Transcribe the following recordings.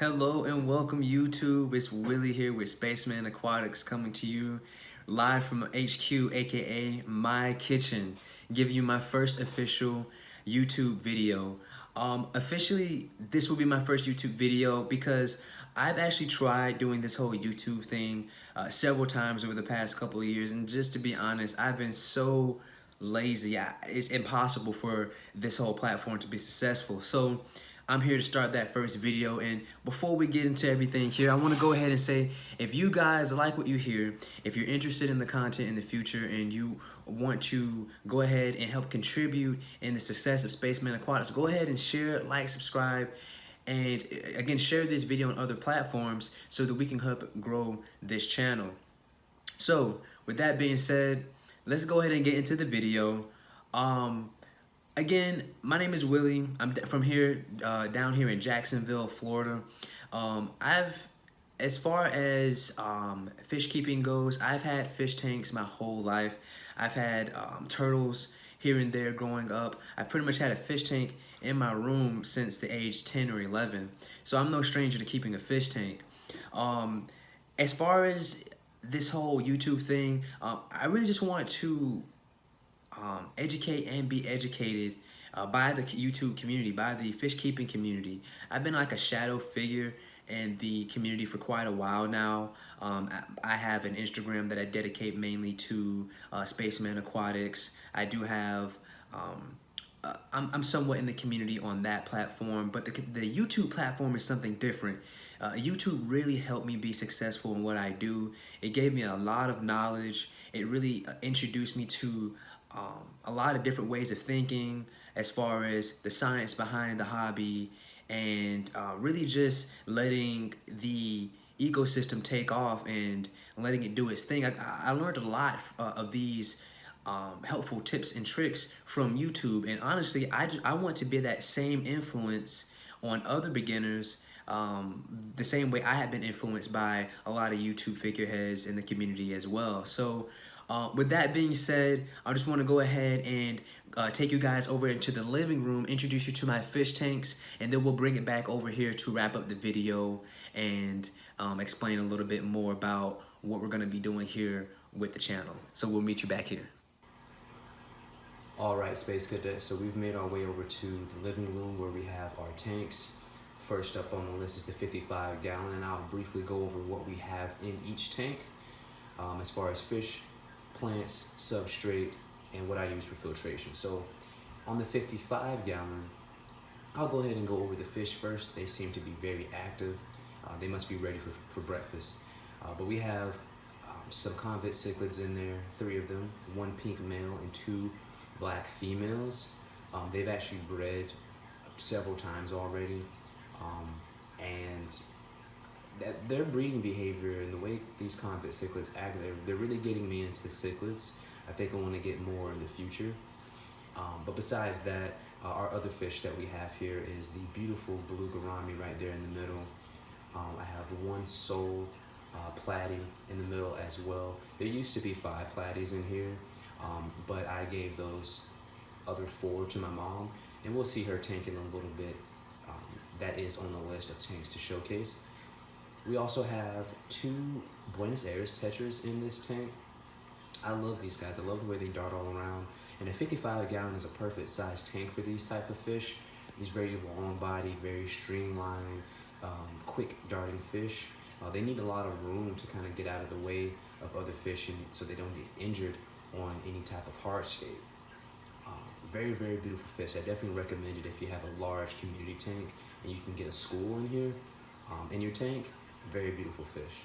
Hello and welcome YouTube. It's Willie here with Spaceman Aquatics coming to you live from HQ, aka my kitchen, giving you my first official YouTube video. Officially, this will be my first YouTube video because I've actually tried doing this whole YouTube thing several times over the past couple of years, and just to be honest, I've been so lazy. It's impossible for this whole platform to be successful. So I'm here to start that first video, and before we get into everything here, I want to go ahead and say, if you guys like what you hear, if you're interested in the content in the future and you want to go ahead and help contribute in the success of Spaceman Aquatics, go ahead and share, like, subscribe, and again, share this video on other platforms so that we can help grow this channel. So with that being said, let's go ahead and get into the video. Again, my name is Willie. I'm from here, down here in Jacksonville, Florida. As far as fish keeping goes, I've had fish tanks my whole life. I've had turtles here and there growing up. I pretty much had a fish tank in my room since the age 10 or 11. So I'm no stranger to keeping a fish tank. As far as this whole YouTube thing, I really just want to educate and be educated by the YouTube community, by the fish keeping community. I've been like a shadow figure in the community for quite a while now. I have an Instagram that I dedicate mainly to Spaceman Aquatics. I do have, I'm somewhat in the community on that platform, but the YouTube platform is something different. YouTube really helped me be successful in what I do. It gave me a lot of knowledge. It really introduced me to a lot of different ways of thinking as far as the science behind the hobby, and really just letting the ecosystem take off and letting it do its thing. I learned a lot of these helpful tips and tricks from YouTube, and honestly, I want to be that same influence on other beginners, the same way I have been influenced by a lot of YouTube figureheads in the community as well. So with that being said, I just want to go ahead and take you guys over into the living room, introduce you to my fish tanks, and then we'll bring it back over here to wrap up the video and explain a little bit more about what we're going to be doing here with the channel. So we'll meet you back here. All right, Space Cadets, so we've made our way over to the living room where we have our tanks. First up on the list is the 55-gallon, and I'll briefly go over what we have in each tank as far as fish, plants, substrate, and what I use for filtration. So on the 55-gallon, I'll go ahead and go over the fish first. They seem to be very active. They must be ready for breakfast. But we have some convict cichlids in there, 3 of them, 1 pink male and 2 black females. They've actually bred several times already. And their breeding behavior and the way these convict cichlids act, they're really getting me into cichlids. I think I want to get more in the future. But besides that, our other fish that we have here is the beautiful blue gourami right there in the middle. I have 1 sole Platty in the middle as well. There used to be 5 Platties in here, but I gave those other 4 to my mom, and we'll see her tank in a little bit. That is on the list of tanks to showcase. We also have 2 Buenos Aires Tetras in this tank. I love these guys. I love the way they dart all around. And a 55-gallon is a perfect size tank for these type of fish. These very long body, very streamlined, quick darting fish. They need a lot of room to kind of get out of the way of other fish, and so they don't get injured on any type of hardscape. Very, very beautiful fish. I definitely recommend it if you have a large community tank and you can get a school in here, in your tank. Very beautiful fish.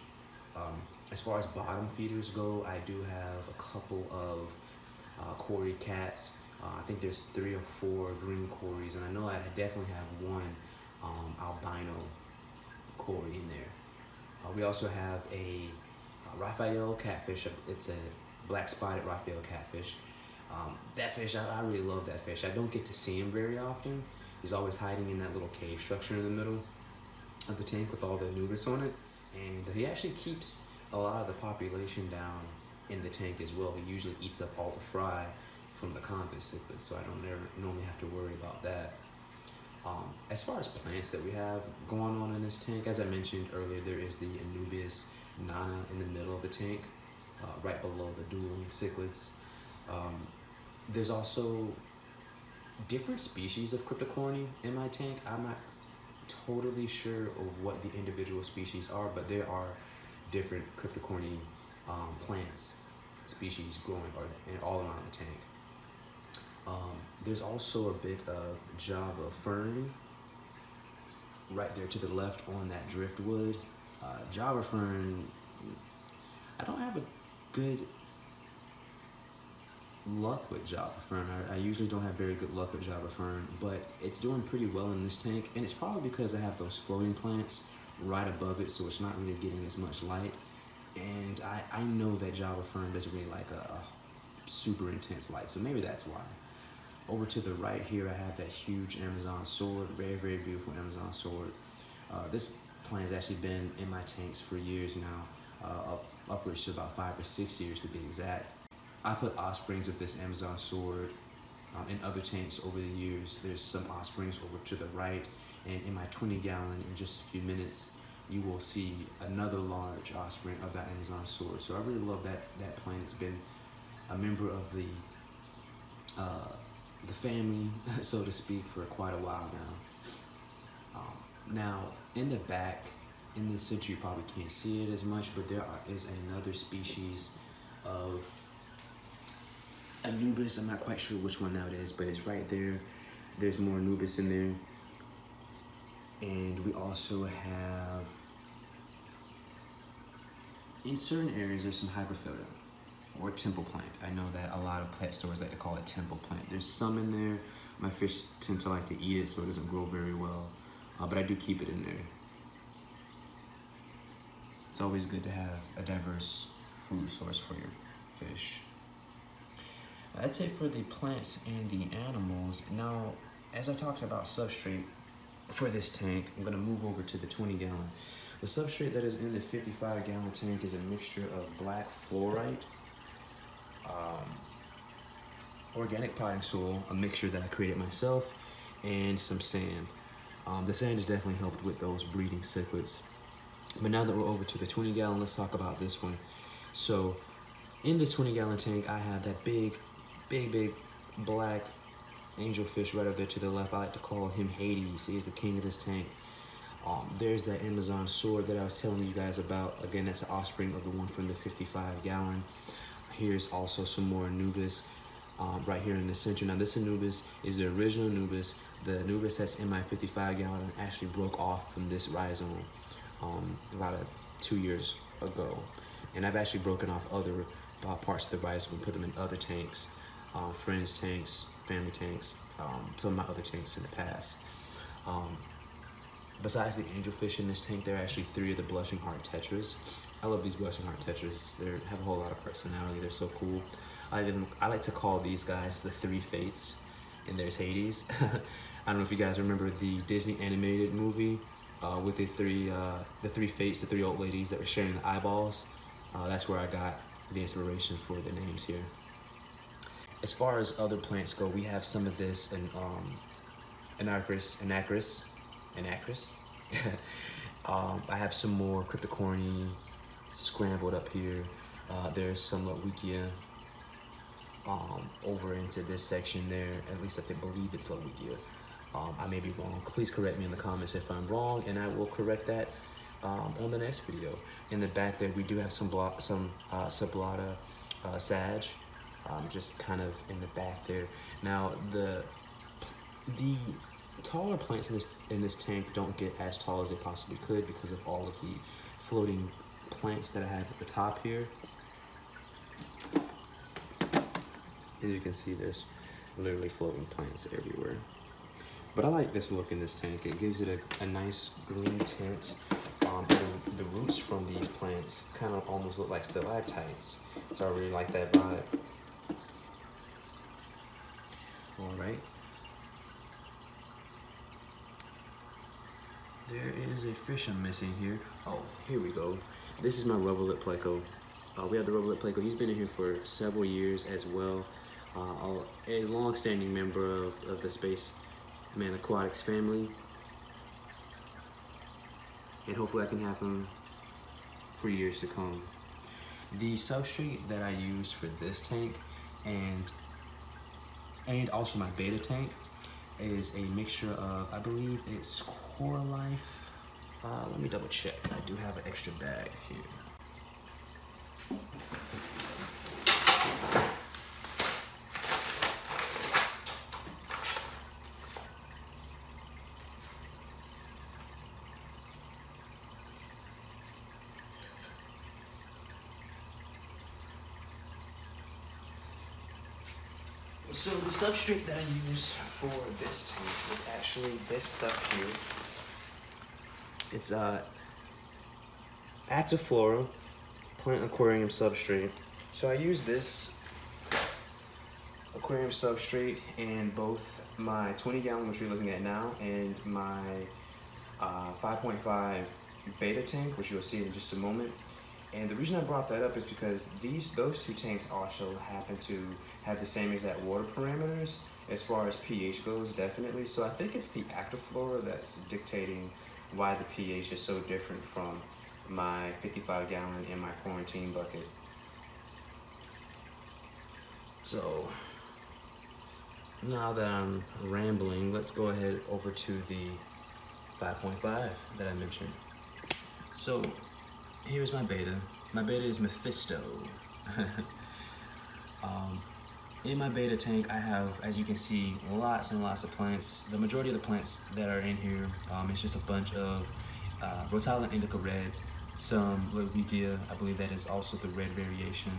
As far as bottom feeders go, I do have a couple of Cory cats. I think there's 3 or 4 green Corys, and I know I definitely have 1 albino Cory in there. We also have a Raphael catfish. It's a black spotted Raphael catfish. That fish, I really love that fish. I don't get to see him very often. He's always hiding in that little cave structure in the middle of the tank with all the nubis on it. And he actually keeps a lot of the population down in the tank as well. He usually eats up all the fry from the convict cichlids, so I don't normally have to worry about that. As far as plants that we have going on in this tank, as I mentioned earlier, there is the Anubis nana in the middle of the tank, right below the dueling cichlids. There's also different species of cryptocoryne in my tank. I'm not totally sure of what the individual species are, but there are different cryptocoryne plants species growing all around the tank. There's also a bit of Java fern right there to the left on that driftwood. Java fern, I don't have a good luck with Java fern. I usually don't have very good luck with Java fern, but it's doing pretty well in this tank, and it's probably because I have those floating plants right above it, so it's not really getting as much light. And I know that Java fern doesn't really like a super intense light, so maybe that's why. Over to the right here, I have that huge Amazon sword, very, very beautiful Amazon sword. This plant has actually been in my tanks for years now, upwards to about 5 or 6 years to be exact. I put offsprings of this Amazon sword in other tanks over the years. There's some offsprings over to the right, and in my 20-gallon, in just a few minutes, you will see another large offspring of that Amazon sword. So I really love that plant. It's been a member of the family, so to speak, for quite a while now. Now, in the back, in this center, you probably can't see it as much, but there is another species of Anubis. I'm not quite sure which one that is, but it's right there. There's more Anubis in there. And we also have, in certain areas, there's some hyperphylla, or temple plant. I know that a lot of pet stores like to call it temple plant. There's some in there. My fish tend to like to eat it, so it doesn't grow very well. But I do keep it in there. It's always good to have a diverse food source for your fish. That's it for the plants and the animals. Now, as I talked about substrate for this tank, I'm gonna move over to the 20-gallon. The substrate that is in the 55-gallon tank is a mixture of black fluorite, organic potting soil, a mixture that I created myself, and some sand. The sand has definitely helped with those breeding cichlids. But now that we're over to the 20-gallon, let's talk about this one. So in this 20-gallon tank, I have that big black angelfish right up there to the left. I like to call him Hades. He is the king of this tank. There's that Amazon sword that I was telling you guys about. Again, that's an offspring of the one from the 55-gallon. Here's also some more Anubis right here in the center. Now this Anubis is the original Anubis. The Anubis that's in my 55-gallon actually broke off from this rhizome about 2 years ago. And I've actually broken off other parts of the rhizome and put them in other tanks, friends tanks, family tanks, some of my other tanks in the past. Besides the angelfish in this tank, there are actually 3 of the blushing heart tetras. I love these blushing heart tetras. They have a whole lot of personality. They're so cool. I like to call these guys the 3 fates, and there's Hades. I don't know if you guys remember the Disney animated movie with the three fates, the 3 old ladies that were sharing the eyeballs. That's where I got the inspiration for the names here. As far as other plants go, we have some of this and Anacris. I have some more cryptocoryne scrambled up here. There's some Lowikia over into this section there. At least I believe it's Lowikia. I may be wrong. Please correct me in the comments if I'm wrong, and I will correct that on the next video. In the back there, we do have some sublata sag, just kind of in the back there. Now the taller plants in this tank don't get as tall as they possibly could because of all of the floating plants that I have at the top here. As you can see, there's literally floating plants everywhere. But I like this look in this tank. It gives it a nice green tint. The roots from these plants kind of almost look like stalactites. So I really like that vibe. All right. There is a fish I'm missing here. Oh, here we go. This is my rubber lip pleco. We have the rubber lip pleco. He's been in here for several years as well. A long-standing member of the Man Aquatics family. And hopefully I can have them for years to come. The substrate that I use for this tank and also my beta tank is a mixture of, I believe it's Cory. Let me double check. I do have an extra bag here. So the substrate that I use for this tank is actually this stuff here. It's Active Flora Plant Aquarium Substrate. So I use this aquarium substrate in both my 20 gallon, which you're looking at now, and my 5.5 beta tank, which you'll see in just a moment. And the reason I brought that up is because those two tanks also happen to have the same exact water parameters as far as pH goes, definitely. So I think it's the Active Flora that's dictating why the pH is so different from my 55 gallon in my quarantine bucket. So now that I'm rambling, let's go ahead over to the 5.5 that I mentioned. So here's my beta. My beta is Mephisto. In my beta tank, I have, as you can see, lots and lots of plants. The majority of the plants that are in here, it's just a bunch of Rotala indica red, some Livebearers. I believe that is also the red variation.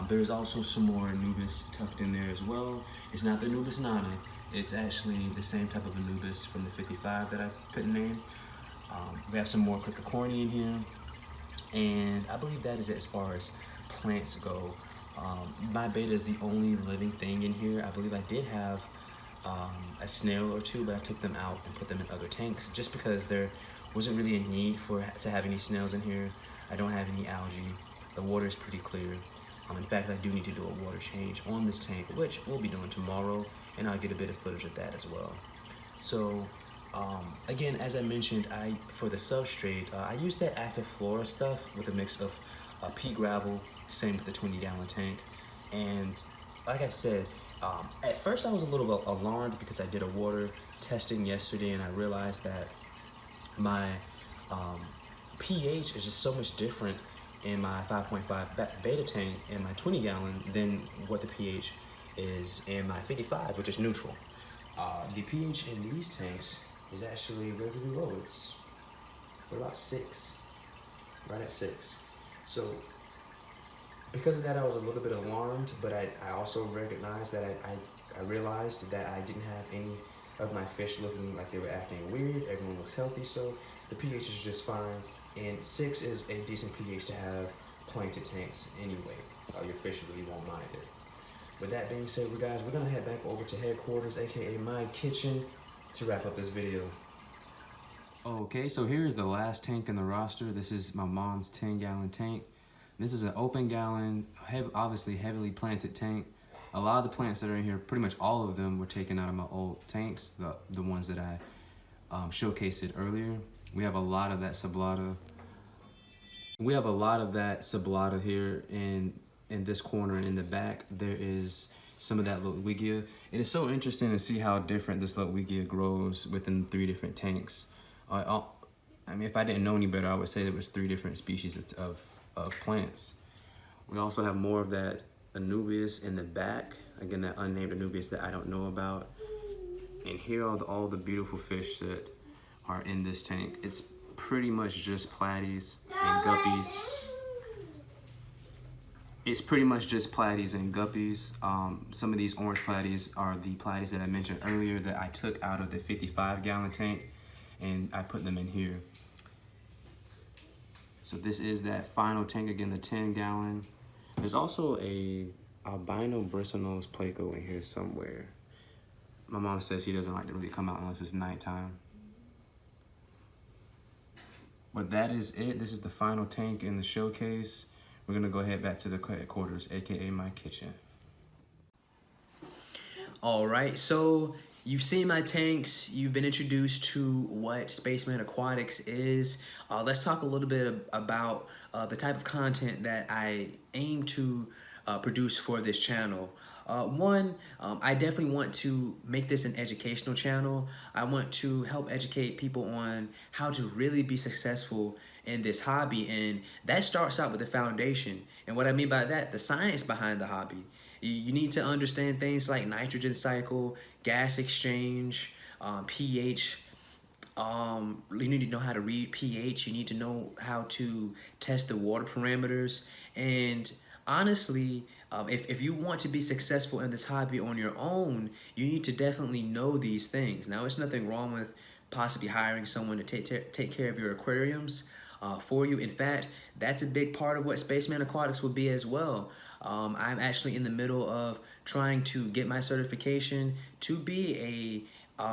There's also some more Anubis tucked in there as well. It's not the Anubis nana. It's actually the same type of Anubis from the 55 that I couldn't name. We have some more Cryptocorny in here. And I believe that is it as far as plants go. My beta is the only living thing in here. I believe I did have a snail or two, but I took them out and put them in other tanks just because there wasn't really a need to have any snails in here. I don't have any algae. The water is pretty clear. In fact, I do need to do a water change on this tank, which we'll be doing tomorrow, and I'll get a bit of footage of that as well. So again, as I mentioned, for the substrate, I use that Active Flora stuff with a mix of pea gravel, same with the 20 gallon tank. And like I said, at first I was a little alarmed because I did a water testing yesterday and I realized that my pH is just so much different in my 5.5 beta tank and my 20 gallon than what the pH is in my 55, which is neutral. The pH in these tanks is actually relatively low. We're about 6, right at 6. So because of that, I was a little bit alarmed, but I also recognized that I realized that I didn't have any of my fish looking like they were acting weird. Everyone looks healthy, so the pH is just fine. And 6 is a decent pH to have planted tanks anyway. Your fish really won't mind it. With that being said, guys, we're gonna head back over to headquarters, aka my kitchen, to wrap up this video. Okay, so here is the last tank in the roster. This is my mom's 10 gallon tank. This is an open gallon, obviously heavily planted tank. A lot of the plants that are in here, pretty much all of them were taken out of my old tanks, the ones that I showcased earlier. We have a lot of that sublata. We have a lot of that sublata here in this corner and in the back. There is some of that Lowigia. And it's so interesting to see how different this Lowigia grows within 3 different tanks. I mean, if I didn't know any better, I would say there was 3 different species of plants. We also have more of that Anubias in the back. Again, that unnamed Anubias that I don't know about. And here are all the beautiful fish that are in this tank. It's pretty much just Platties and Guppies. It's pretty much just Platties and Guppies. Some of these orange Platties are the Platties that I mentioned earlier that I took out of the 55 gallon tank and I put them in here. So this is that final tank, again, the 10 gallon. There's also a albino bristlenose Placo in here somewhere. My mom says he doesn't like to really come out unless it's nighttime. But that is it. This is the final tank in the showcase. We're gonna go ahead back to the headquarters, aka my kitchen. All right, so You've seen my tanks, you've been introduced to what Spaceman Aquatics is. Let's talk a little bit about the type of content that I aim to produce for this channel. I definitely want to make this an educational channel. I want to help educate people on how to really be successful in this hobby, and that starts out with the foundation. And what I mean by that, the science behind the hobby. You need to understand things like nitrogen cycle, gas exchange, pH. You need to know how to read pH. You need to know how to test the water parameters. And honestly, if you want to be successful in this hobby on your own, you need to definitely know these things. Now, there's nothing wrong with possibly hiring someone to take care of your aquariums for you. In fact, that's a big part of what Spaceman Aquatics will be as well. I'm actually in the middle of trying to get my certification to be a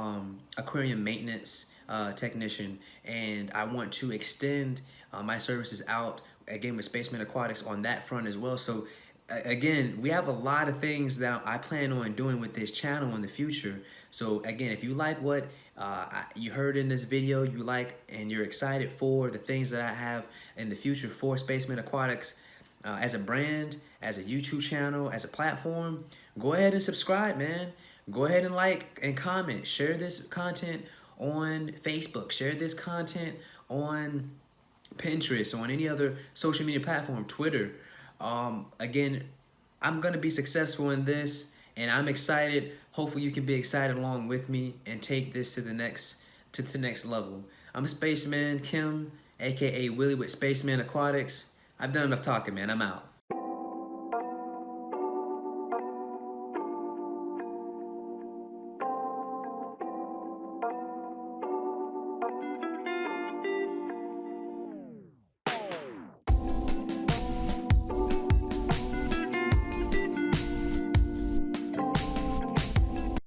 aquarium maintenance technician, and I want to extend my services out again with Spaceman Aquatics on that front as well. So again, we have a lot of things that I plan on doing with this channel in the future. So again, if you like what you heard in this video, you like and you're excited for the things that I have in the future for Spaceman Aquatics, as a brand, as a YouTube channel, as a platform, go ahead and subscribe, man. Go ahead and like and comment. Share this content on Facebook. Share this content on Pinterest, on any other social media platform, Twitter. Again, I'm going to be successful in this, and I'm excited. Hopefully you can be excited along with me and take this to the next level. I'm Spaceman Kim, aka Willie with Spaceman Aquatics. I've done enough talking, man. I'm out.